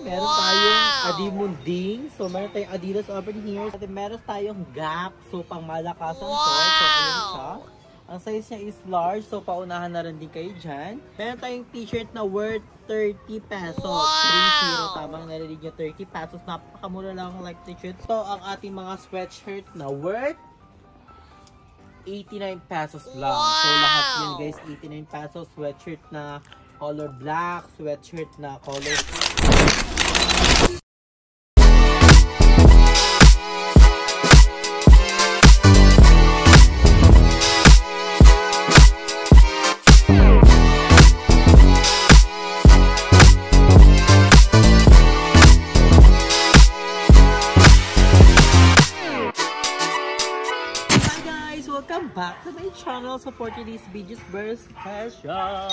Meron tayong Adimunding. So, meron tayong Adidas over here. At meron tayong Gap. So, pang malakasan to. So, ayun siya. Ang size niya is large. So, paunahan na rin din kayo dyan. Meron tayong t-shirt na worth 30 pesos. 30. Tamang narinig nyo 30 pesos. Napakamura lang like t-shirt. So, ang ating mga sweatshirt na worth 89 pesos lang. So, lahat yan guys, 89 pesos. Sweatshirt na color black, sweatshirt na color welcome back to my channel. Supporting these videos very special.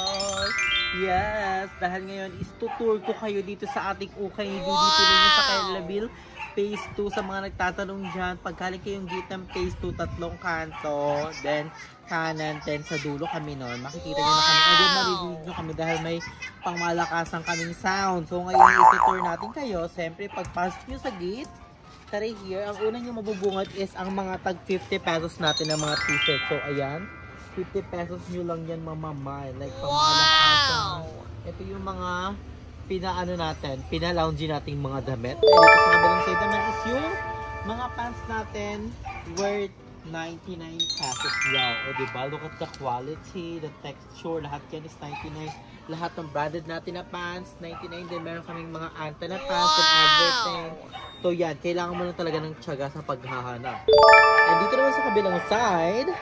Yes, dahil ngayon is tutur ko kayo dito sa ating ukay dito lang sa Kailabil Phase 2. Sa mga nagtatanong dyan, pagkalik kayong gate ng Phase 2, tatlong kanto, then kanan, then sa dulo kami nun. Makikita nyo na kami. Again, marinig nyo kami dahil may pangmalakasan kaming sound. So ngayon isi-tour natin kayo. Siyempre, pagpasok nyo sa gate, tara here, ang unang yung mabubungat is ang mga tag 50 pesos natin ng mga t-shirt. So, ayan, 50 pesos nyo lang yan mamamay. Like, pangmalakasan. Ito yung mga pinaano natin, pinaloungy nating mga damit. And dito sa kabilang side naman is yung mga pants natin worth 99 pesos lang. O diba, look at the quality, the texture, lahat yan is 99. Lahat ng branded natin na pants, 99 din. Meron kaming mga anta na pants and everything. So yan, kailangan mo lang talaga ng tiyaga sa paghahanap. And dito naman sa kabilang side,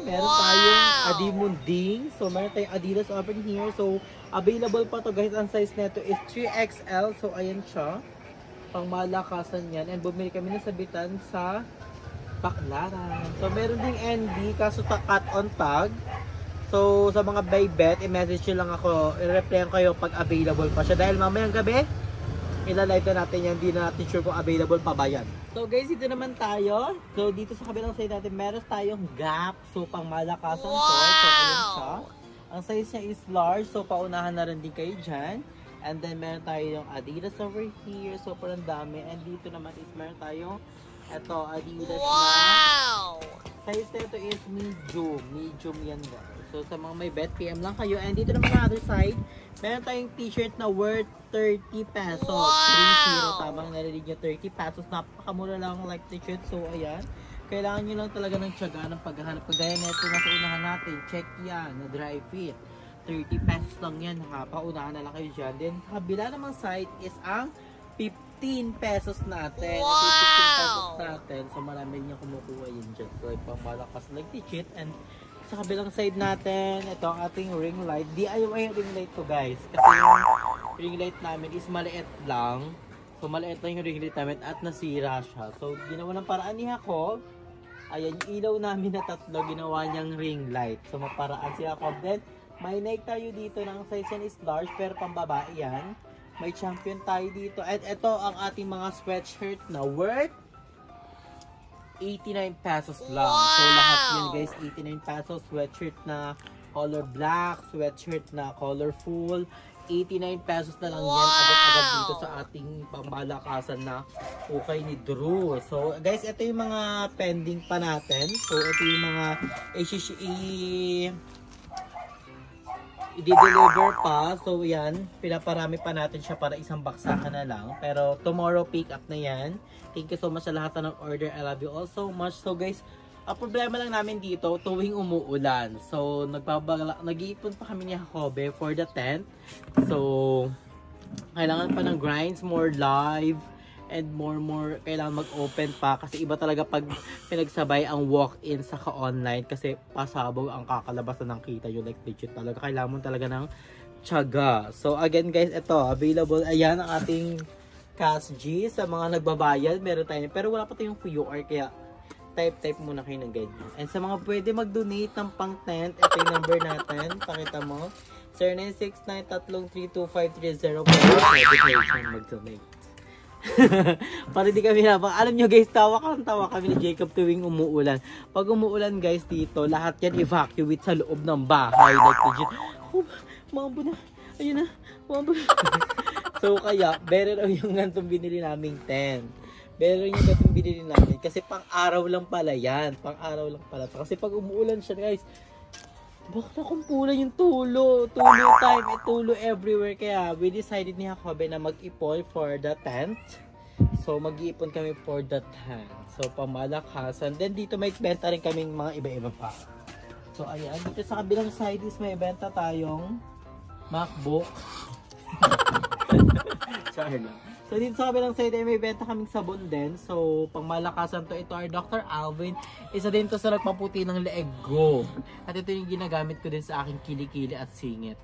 meron tayong Adimunding. So meron tayong Adidas over here. So available pa to guys. Ang size nito is 3XL. So ayan siya. Pang malakasan yan. And bumili kami ng sabitan sa Baclaran. So meron ding NB kaso cut on tag. So sa mga buy bet, i-message nyo lang ako. I-replyan kayo pag available pa siya. Dahil mamayang gabi, ilalive na natin yan, hindi na natin sure kung available pa ba yan. So guys, dito naman tayo. So dito sa kabilang side natin, meron tayong Gap. So pang malakasan to. So ayun siya. Ang size niya is large. So paunahan na rin din kayo dyan. And then meron tayo yung Adidas over here. So parang dami. And dito naman is meron tayong ito, Adidas na size nito is medium. Medium yan guys. So sa mga may bet, PM lang kayo. And dito naman sa other side, meron tayong t-shirt na worth 30 pesos. 30. Tamang narinig nyo 30 pesos. Napakamura lang like t-shirt. So ayan, kailangan nyo lang talaga ng tiyaga ng paghahanap. Kagaya na ito nasa unahan natin. Check yan, na dry fit. 30 pesos lang yan ha. Paunahan na lang kayo dyan. Then kabila namang side is ang 15 pesos natin. Ito 15 pesos natin. So marami nyo kumukuha yun dyan. So ipamalakas like t-shirt. And sa kabilang side natin, ito ang ating ring light. DIY ring light to guys. Kasi yung ring light namin is maliit lang. So maliit lang yung ring light namin at nasira siya. So ginawa ng paraan ni Jacob. Ayan, yung ilaw namin na tatlo, ginawa niyang ring light. So maparaan si Jacob. Then may Nike tayo dito ng size yan is large pero pambabae yan. May Champion tayo dito. At ito ang ating mga sweatshirt na worth 89 pesos lang. So lahat yan guys, 89 pesos. Sweatshirt na color black, sweatshirt na colorful, 89 pesos na lang yan agad-agad dito sa ating pambalakasan na ukay ni Drew. So guys, ito yung mga pending pa natin. So ito yung mga i-deliver pa. So yan, pinaparami pa natin siya para isang baksakan na lang. Pero tomorrow pick up na yan. Thank you so much sa lahat ng order. I love you all so much. So guys, ang problema lang namin dito, tuwing umuulan. So nag-iipon pa kami ni Jacobe for the tent. So kailangan pa ng grinds, more live, and more kailangan mag-open pa. Kasi iba talaga pag pinagsabay ang walk-in sa ka-online. Kasi pasabog ang kakalabasan ng kita yung like legit talaga. Kailangan mo talaga ng tiyaga. So again guys, ito available. Ayan ang ating Cash G. Sa mga nagbabayad, meron tayo. Pero wala pa tayong QR, kaya type muna kayo ng ganyan. And sa mga pwede mag-donate ng pang-tent, ito yung number natin. Pakita mo. 0969-332-530. Pwede kayo mag-donate. Para di kami habang. Alam nyo guys, tawa kami ni Jacob tuwing umuulan. Pag umuulan guys dito, lahat yan evacuate sa loob ng bahay. Like legit. Oh, mambo na. Ayun na. So kaya, better yung gantong binili naming tent. Better yung gantong binili namin. Kasi pang araw lang pala yan. Pang araw lang pala. Kasi pag umuulan siya guys, bakit nakumpulan yung tulo? Tulo time, tulo everywhere. Kaya we decided ni Jacobe na mag-ipon for the tent. So mag-iipon kami for the tent. So pamalakasan. Then dito may benta rin kaming mga iba-iba pa. So ayan, dito sa kabilang side is may benta tayong MacBook. So dito sa kabilang side ay may benta kaming sabon din. So pang malakasan to, ito ay Dr. Alvin. Isa din to sa nagpaputi ng leeg ko. At ito yung ginagamit ko din sa aking kilikili at singit.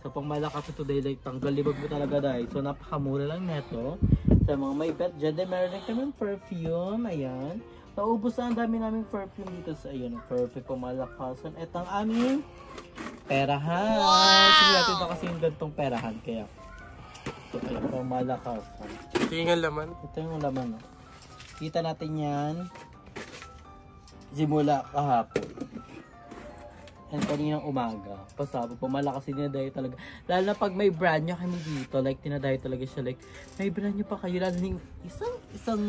So pang malakasan today, like tanggal libag mo talaga dahil. So napakamura lang neto. Sa mga may bet dyan, then meron din kaming perfume. Ayan. Naubos na ang dami naming perfume dito sa ayun. Perfect pang malakasan. Ito ang aming perahan. Wow! Sige natin ito kasi yung gantong perahan. Kaya ito ay pang malakasan. Ito yung laman? Ito yung laman. Oh. Kita natin yan simula kahapon. And kaninang umaga. Pasabo, pamalakas niya dahil talaga. Lalo na pag may brand nyo kami dito, like tinadayo talaga siya. Like, may brand nyo pa kayo. Lalo na isang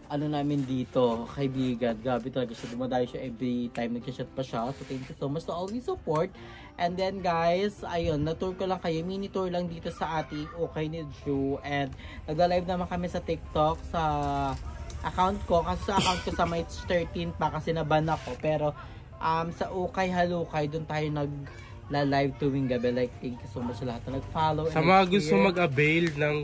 ano namin dito, kaibigan. Grabe talaga siya. Dumadayo siya every time nag-shot pa siya. So, thank you so much to always support. And then, guys, ayun, na-tour ko lang kayo. Mini tour lang dito sa ating Okay ni Drew. And nagla-live naman kami sa TikTok, sa account ko. Kasi sa account ko sa March 13 pa kasi naban ako. Pero, sa Okay Halukay, doon tayo nag-live tuwing gabi. Like, thank you so much sa lahat na nag-follow. Sa mga gusto mag-avail ng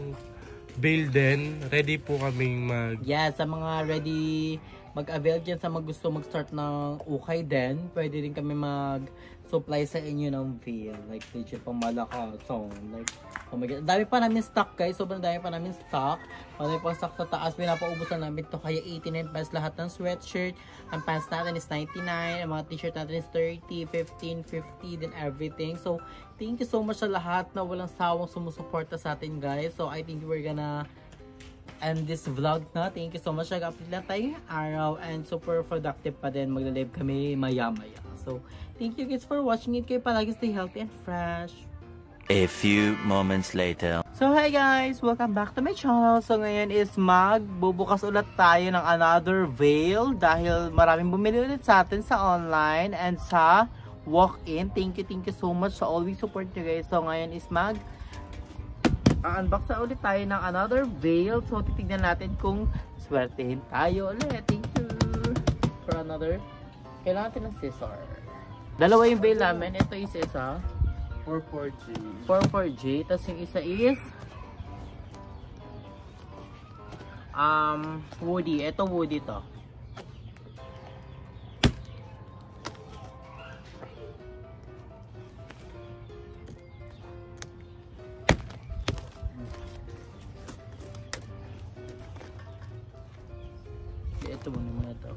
bail din, ready po kaming yes, sa mga ready mag-avail dyan, sa mga gusto mag-start ng ukay din, pwede rin kami mag-supply sa inyo ng veil. Like, legit pang malakas. So, like, oh my God. Dami pa namin stock guys. Sobrang dami pa namin stock. Dami pa stock sa taas. Pinapaubos na namin to. Kaya 89 pesos lahat ng sweatshirt. Ang pants natin is 99. Ang mga t-shirt natin is 30, 15, 50, then everything. So, thank you so much sa lahat na walang sawang sumusuporta sa atin guys. So, I think we're gonna end this vlog na. Thank you so much. Nag-upload lang tayo araw and super productive pa din. Magla-live kami maya-maya. So, thank you guys for watching it. Kayo palagi stay healthy and fresh. A few moments later. So, hi guys! Welcome back to my channel. So, ngayon is magbubukas ulit tayo ng another veil dahil maraming bumili ulit sa atin sa online and sa walk-in. Thank you so much sa always support nyo guys. So, ngayon is unbox na ulit tayo ng another veil. So, titignan natin kung swertehin tayo ulit. Thank you for another. Kailangan natin ng scissor. Dalawa yung veil namin. Ito is isa 4-4G. 4-4G. Tapos yung isa is woody. Ito woody to. Ito muna ito.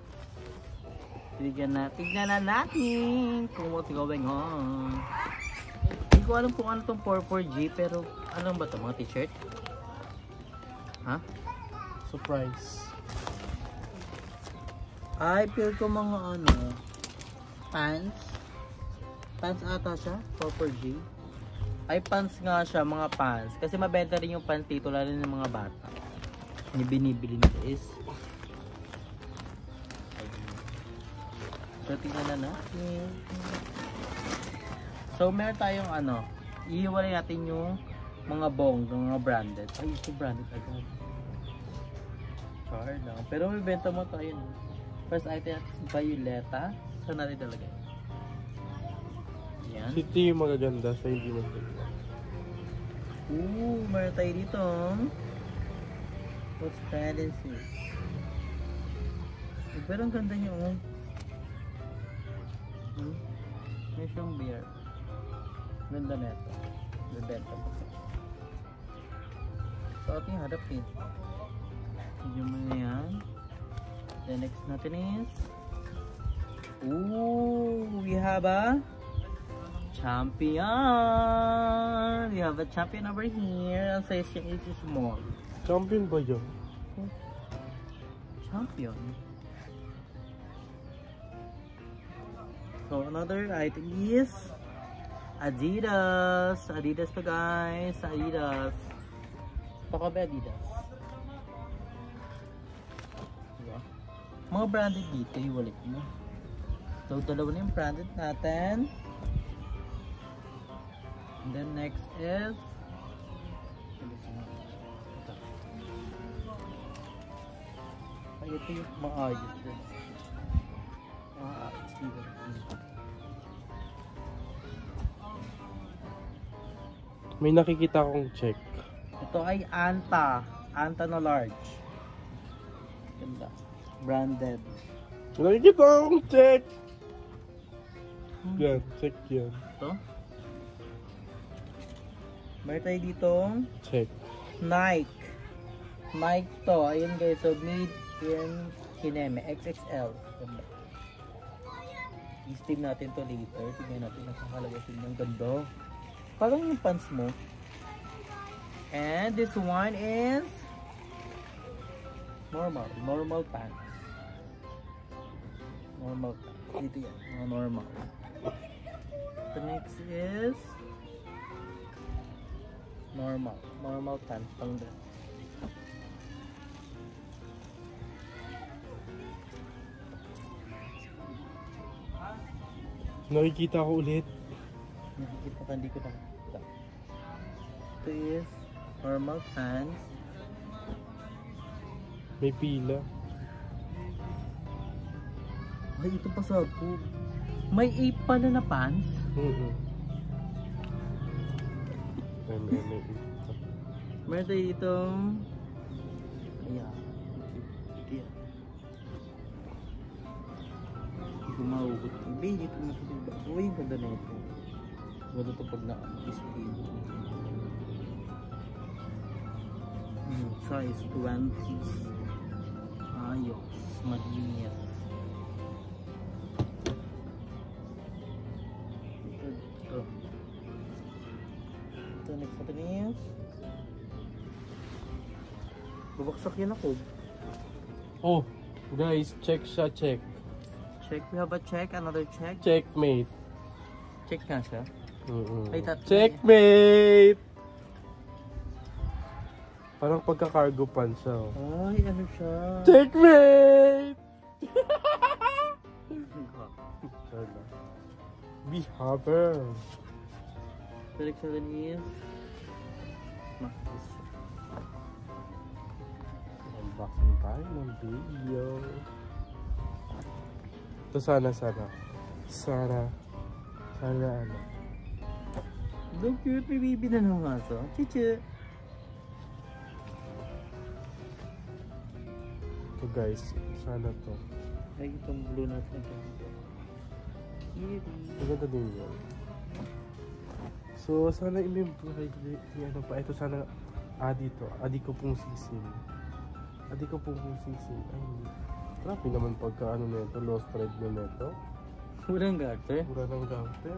Tignan na natin kung what's going on. Hindi ko alam kung ano tong 4-4G pero ano ba ito? Mga t-shirt? Ha? Surprise. Ay, feel ko mga ano pants. Pants ata siya? 4-4G. Ay, pants nga siya, mga pants. Kasi mabenta rin yung pants dito, lalo ng mga bata. Yung binibili nito is so, tingnan na natin. So, meron tayong ano, iiwalay natin yung mga bong, yung mga branded. Ay, ito branded agad. Char lang. Pero may benta mo tayo. First item natin is Violeta. Saan natin talaga? Yan. Ito yung magaganda sa hindi magaganda. Meron tayo dito. What's brand is this? Pero ang ganda niyo. May siyang beer. Ganda na ito. Bebenta mo. So, ating harapin. Tignan mo na yan. The next natin is we have a champion. We have a champion over here. Ang size niya is small. Champion ba yun? Champion. So, another item is Adidas. Adidas to guys. Adidas. Baka ba Adidas? Diba? Mga branded dito, iwalit mo. So, dalawa na yung branded natin. And then next is ay, ito yung maayos din. Maayos dito. May nakikita akong check. Ito ay Anta. Anta na large. Ganda. Branded. May nakikita akong check. Yan, check yan. Ito. Meron tayo ditong Check. Nike. Nike to. Ayun guys. So made in Kineme. XXL. Ganda. I-steam natin to later. Tingnan natin. Nakakalaga ng ganda. Parang yung pants mo. And this one is normal. Normal pants. Normal pants. Dito yan. Mga normal. The next is normal. Normal pants. Pang din. Nakikita ko ulit. Nakikita ka, hindi ko nakikita. Ito is normal pants. May pila. Ay, ito pa sa po. May 8 pala na pants. Meron tayo ditong ayan. Ayan. Hindi ko mahugot. Hindi, dito na ito. Uy, yung ganda na ito. Ganda ito pag na-display. Size 20. Ayos. Malinis. Ito. Ito, next natin is babaksak yan ako. Oh, guys, check siya, check. Check, we have a check, another check. Checkmate. Check nga siya. Ay, tatlo. Checkmate! Parang pagka-cargo pants siya. Oh. Ay, ano siya? Checkmate! Be happy. Select sa din is Maxis siya. Unboxing tayo ng video. Ito sana ano. So cute, may baby na ng aso. Chichu! Ito guys, sana to. Ay, itong blue natin. Kitty. Maganda din yun. So, sana ano pa. Ito sana, dito. Adi ko pong sisin. Ay, grabe naman pagka ano na ito, lost thread na ito. Urang garte. Pura ng gante.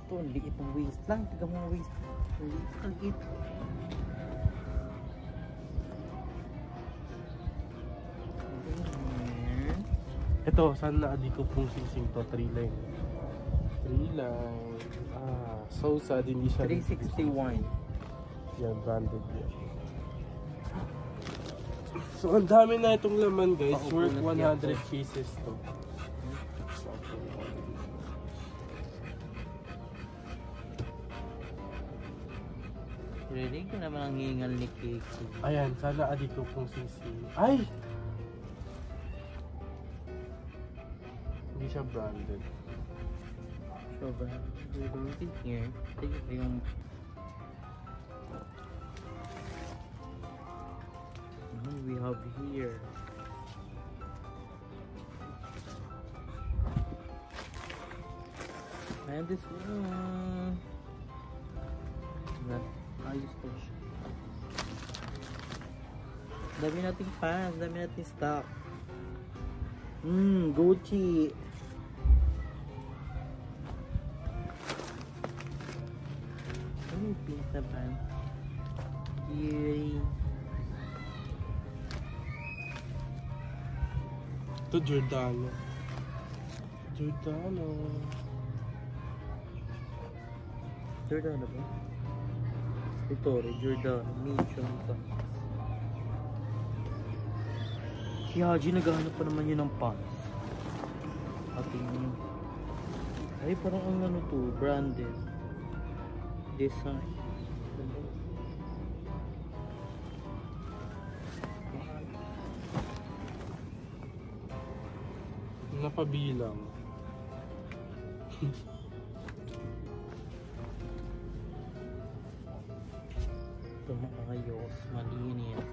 Ito, ang liit ng waist lang. Tiga mo ang waist. Ang liit. Ito, sana adi ko pong sising to, 3 line. So sad, hindi siya 361. yan, branded yan. So, ang dami na itong laman guys. Worth 100 pieces to. Ready ko naman ang hingal ni Kiki. Ayan, sana adi ko pong sisi. Ay! Hindi siya branded. So, ba? We're going to here. Tignan ko yung we have here. And this one. Ayos to siya. Dami nating pants, dami nating stock. Gucci. Ano yung pink na pants? Yay. Ito Giordano. Giordano. Giordano ba? Vittorio, Giordano, Mission, Saks. Si Haji naghahanap pa naman yun ng pants. Ating ay parang ang ano to, branded design. Napabilang. Ito maayos, malinis.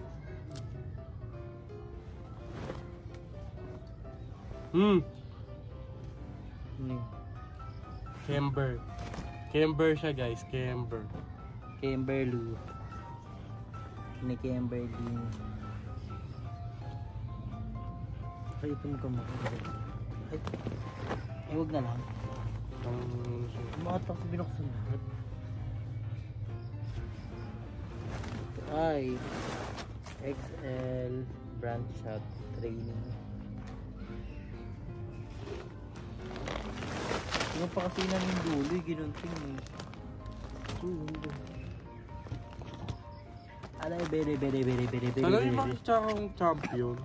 Camber. Camber siya guys, Camber. Kimberly. Ni Kimberly. Ay, ito mo kamakain. Ay, huwag na lang. Umatak sa binuksan lahat. Ito ay XL brand shot training. Ano pa kasi na yung dulo, ginunting eh. Alay, bere. Alam yung makikita akong champion.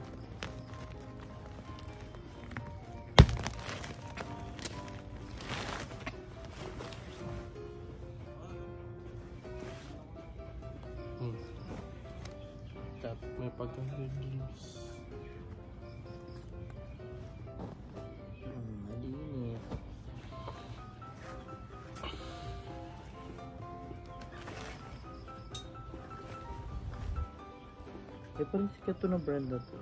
May pagkakagis. Malinis. Eh, parang sikat to na brand na to.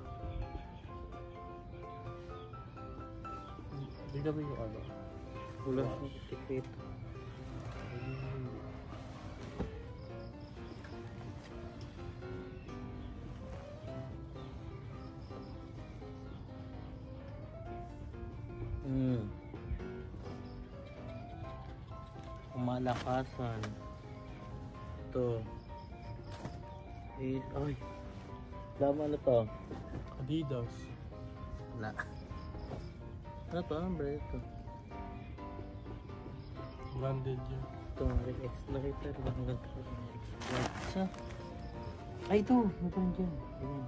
Hindi kami yung ano. Wala sa tikit. Malakasan. Ito. Eh, ay. Lama na to. Adidas. Wala. Ano to? Anong brand ito? Branded yun. Ito, nakita rin ang ganda. Sa? Ay, ito. May brand dyan. Ayan.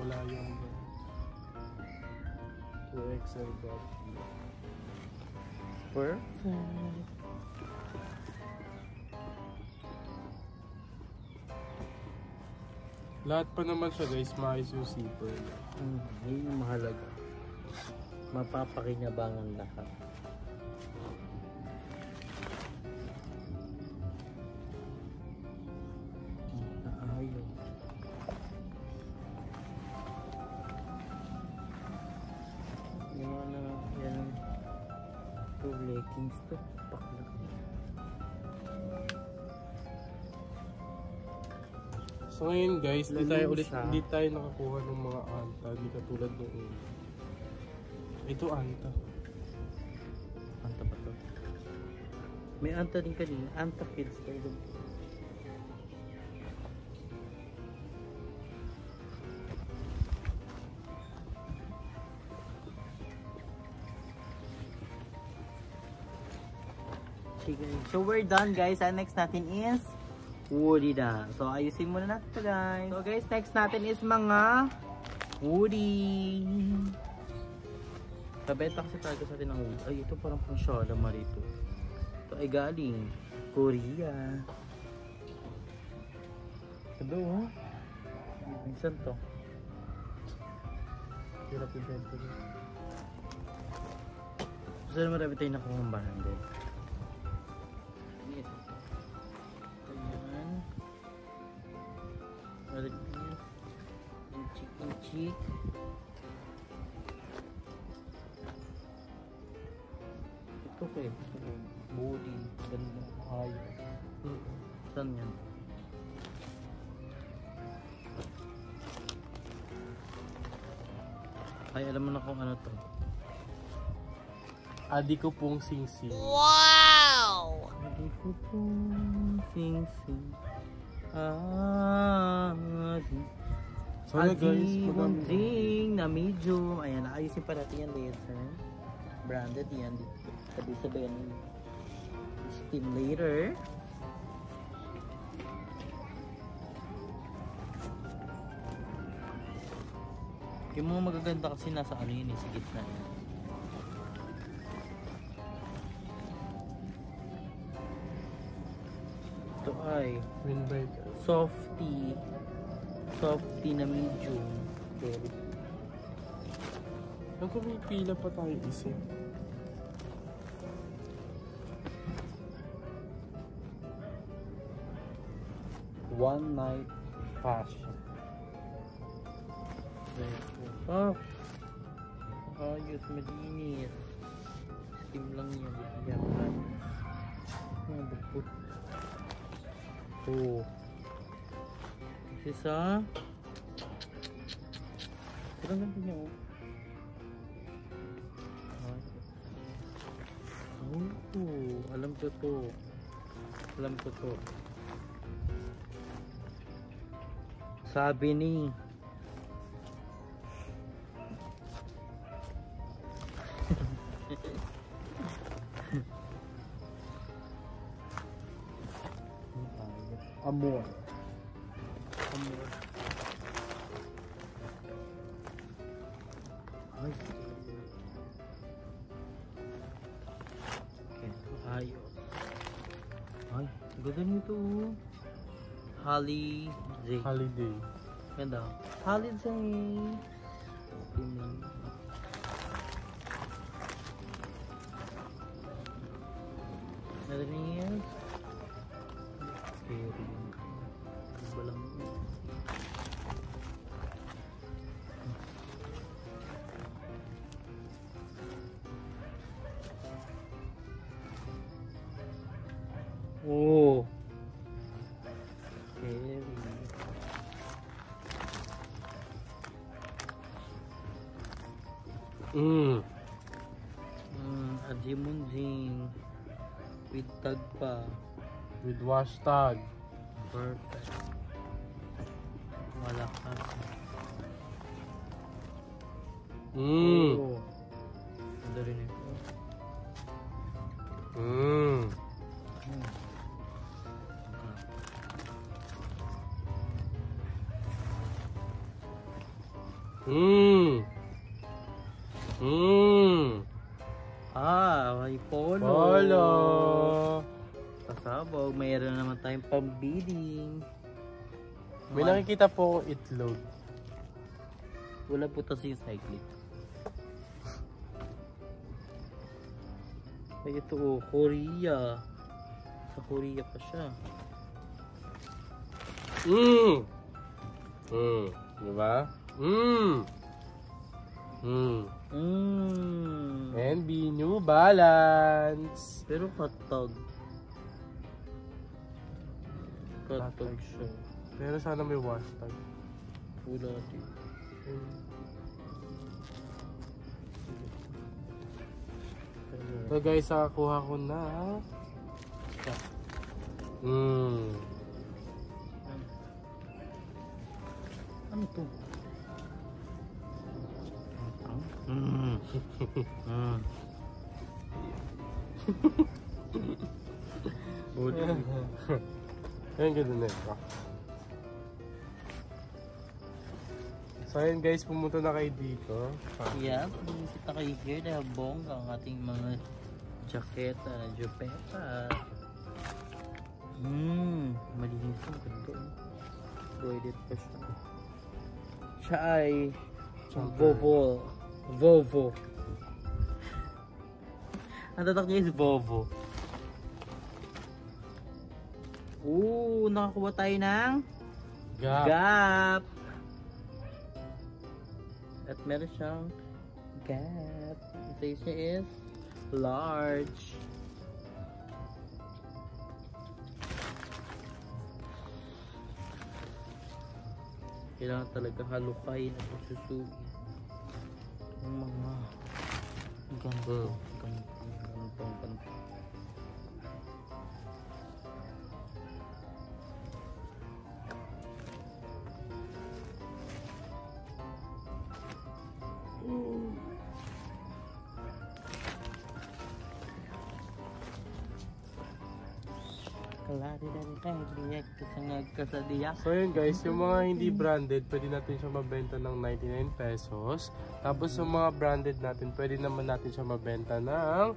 Wala yung 2XL bag. Perfect. Lahat pa naman siya guys, maayos yung zipper. Yun yung mahalaga. Mapapakinabangan lahat. Ayos. Yung ano, yan. Ito, leggings to. Paklak. So ngayon guys, di tayo ulit, Lalisa. hindi tayo nakakuha ng mga anta, di katulad noon. Ito anta. Anta ba to? May anta din kanina. Anta kids tayo. So we're done guys. Ang next natin is Woody na. So ayusin muna natin ito guys. So guys, next natin is mga Woody. Kabenta kasi talaga sa atin ng Woody. Ay, ito parang pang Shala Marito. Ito ay galing Korea. Ito oh. Minsan to. Hirap yung bento. Gusto na marami tayo nakuha ng bundle. Inchik. Ito kay body, ganda, ayos. Saan yan? Ay, alam mo na kung ano to. Adi ko pong sing-sing. Wow! Adi ko pong sing-sing. Adi. Sana guys, Adi madami. Munting na medium. Ayan, ayusin pa natin yan later. Branded yan. Sabi sabihin, steam later. Yung mga magaganda kasi nasa ano yun eh, sa gitna yan. Ito ay Windbreaker. softy na medium. Very Ang may pila pa tayo isip. one night fashion. Oh, ayos, malinis. Steam lang yan. Yan. Oh, bukod. Oh. This is parang ganito niya, oh. Oh, alam ko to. Alam ko to. Sabi ni Amor. Amor. Ay. Okay, ayos. Ay, ganda nito. Holiday. Holiday. Ganda. Holiday. Steam lang. Ano yan? Scary. Balang. Oh. Scary. Ajimunjing. With tag pa. With wash tag. Perfect. Malakas. Oh. Ganda rin ito. May polo. Polo. Pasabog. Mayroon naman tayong pambiling. May nakikita po akong itlog. Wala po kasi yung cycling. Ay, ito oh, Korea. Sa Korea pa siya. Diba? NB New Balance. Pero katag. Katag siya. Pero sana may wash tag. Wala din. So guys, kuha ko na. Ano to? Ayan, ganda na ito. So ayan guys, pumunta na kayo dito. Yeah, pumunta kayo here dahil bongga ang ating mga jaketa na jupeta. Malinis ang ganito. Embroidered pa siya. Siya ay Vovo. Ang tatak niya is Vovo. Nakakuha tayo ng Gap. At meron siyang Gap. Ang size niya is large. Kailangan talaga halukayin at susuin ang mga ganito. So yun guys, yung mga hindi branded, pwede natin siya mabenta ng 99 pesos. Tapos yung mga branded natin, pwede naman natin siya mabenta ng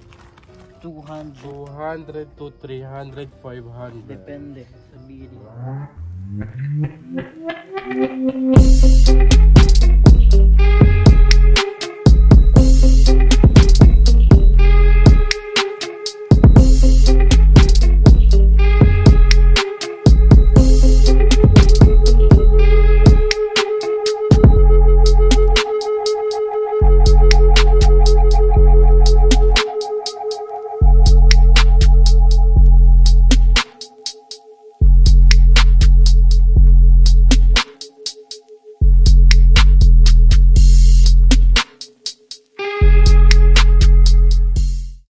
200. 200 to 300, 500. Depende sa billing.